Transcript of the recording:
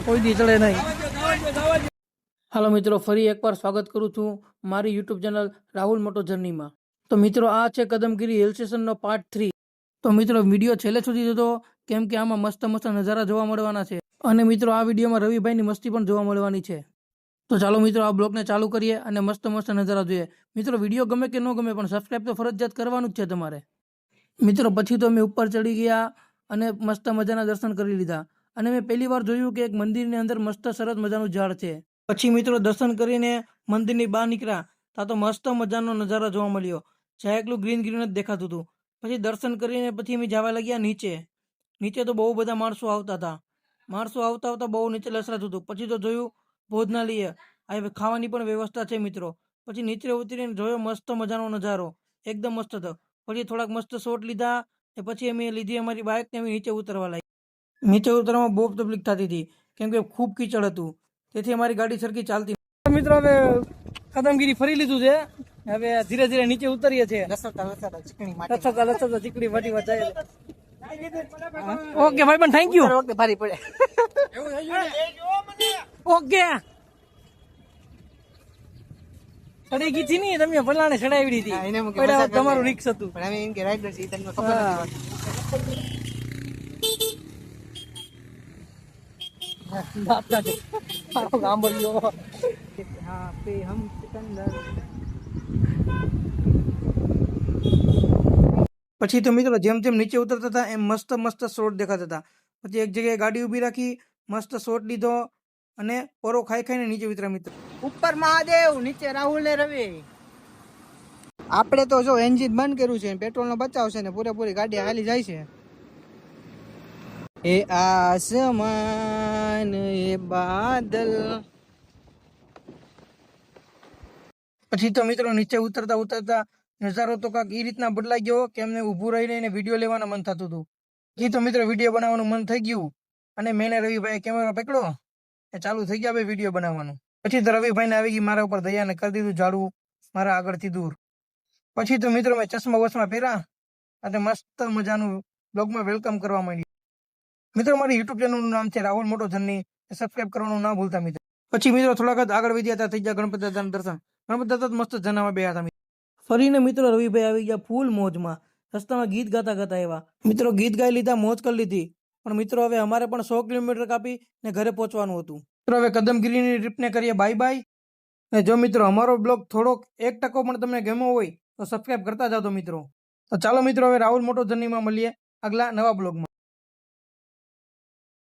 કોઈ દી ચડે નહીં. હાલો મિત્રો, ફરી એકવાર સ્વાગત કરું છું મારી યુટ્યુબ ચેનલ રાહુલ મોટો જર્નીમાં. તો મિત્રો, આ છે કદમગીરી હિલ સ્ટેશનનો પાર્ટ 3. તો મિત્રો, વિડીયો છેલ્લે સુધી જોજો, કેમ કે આમાં મસ્ત મસ્ત નજારા જોવા મળવાના છે. અને મિત્રો, આ વિડીયોમાં રવિભાઈની મસ્તી પણ જોવા મળવાની છે. તો ચાલો મિત્રો, આ બ્લોગને ચાલુ કરીએ અને મસ્ત મસ્ત નજારા જોઈએ. મિત્રો, વિડીયો ગમે કે ન ગમે પણ સબસ્ક્રાઈબ તો ફરજિયાત કરવાનું જ છે તમારે. મિત્રો, પછી તો અમે ઉપર ચડી ગયા અને મસ્ત મજાના દર્શન કરી લીધા. અને મેં પહેલી વાર જોયું કે એક મંદિરની અંદર મસ્ત સરસ મજાનું ઝાડ છે. પછી મિત્રો, દર્શન કરીને મંદિરની બહાર નીકળ્યા ત્યાં તો મસ્ત મજાનો નજારો જોવા મળ્યો. જ્યાં એકલું ગ્રીન ગ્રીન જ દેખાતું હતું. પછી દર્શન કરીને પછી અમે જવા લાગ્યા નીચે. નીચે તો બહુ બધા માણસો આવતા હતા. માણસો આવતા આવતા બહુ નીચે લસરાતું હતું. પછી તો જોયું ભોજનાલય, આ ખાવાની પણ વ્યવસ્થા છે મિત્રો. પછી નીચે ઉતરીને જોયો મસ્ત મજાનો નજારો, એકદમ મસ્ત હતો. પછી થોડાક મસ્ત શોટ લીધા ને પછી અમે લીધી અમારી બાઇક ને અમે નીચે ઉતરવા લાગ્યા. નીચે ઉતરવામાં બહુ તકલીફ થતી હતી કેમ કે ખૂબ કીચડ હતું, તેથી અમારી ગાડી સરખી ચાલતી. મિત્રો, હવે કદમગીરી ફરી લીધું છે. હવે ધીરે ધીરે નીચે ઉતરીએ છીએ. ચીકણી વાટી જાય. ઓકે ભાઈ, પણ થેન્ક યુ. ઓકે, ભારી પડે. ઓકે, ચડી ગઈ હતી નહીં, તમે ભલાને ચડાવી દીધી. તમારું રિક્સ હતું. પછી તો મિત્રો, જેમ જેમ નીચે ઉતરતા હતા એમ મસ્ત મસ્ત શોટ દેખાતા હતા. પછી એક જગ્યાએ ગાડી ઉભી રાખી, મસ્ત શોટ લીધો અને પોરો ખાઈ ખાઈને નીચે ઉતર્યા. મિત્રો, ઉપર મહાદેવ, નીચે રાહુલ ને રવિ. આપણે તો જો એન્જિન બંધ કર્યું છે, પેટ્રોલ નો બચાવ છે ને પૂરેપૂરી ગાડી હાલી જાય છે. એ આસમાન એ બાદલ. પછી તો મિત્રો, નીચે ઉતરતા ઉતરતા નજારો તો કાંક એ રીતના બદલાઈ ગયો કે એમને ઊભું રહીને વિડીયો લેવાનું મન થતું હતું. પછી તો મિત્રો, વિડીયો બનાવવાનું મન થઈ ગયું અને મેં રવિભાઈ કેમેરો પકડ્યો એ ચાલુ થઈ ગયા ભાઈ વિડીયો બનાવવાનું. પછી તો રવિભાઈને આવી ગઈ મારા ઉપર દયા ને કરી દીધું ઝાડવું મારા આગળથી દૂર. પછી તો મિત્રો, મેં ચશ્મા વસમાં પહેર્યા અને મસ્ત મજાનું બ્લોગમાં વેલકમ કરવા માંડ્યું. મિત્રો, મારી યુટ્યુબ ચેનલનું નામ છે રાહુલ મોટો જર્ની, સબસ્ક્રાઇબ કરવાનું ના ભૂલતા મિત્રો. પછી મિત્રો, થોડાક આગળ વધ્યા હતા, થઈ ગયા ગણપતિ દાદાના દર્શન. ગણપતિ દાદા મસ્ત જનામાં બેઠા હતા. ફરીને મિત્રો, રવિભાઈ આવી ગયા ફૂલ મોજમાં. રસ્તામાં ગીત ગાતા ગાતા એવા. મિત્રો, ગીત ગાઈ લીધા, મોજ કરી લીધી. પણ મિત્રો, હવે અમારે પણ 100 કિલોમીટર કાપી ને ઘરે પહોંચવાનું હતું. મિત્રો, હવે કદમગીરીની ટ્રીપને કરીએ બાય બાય. અને જો મિત્રો, અમારો બ્લોગ થોડોક 1% પણ તમને ગમ્યો હોય તો સબસ્ક્રાઇબ કરતા જાઓ મિત્રો. તો ચાલો મિત્રો, હવે રાહુલ મોટો જર્નીમાં મળીએ આગલા નવા બ્લોગમાં.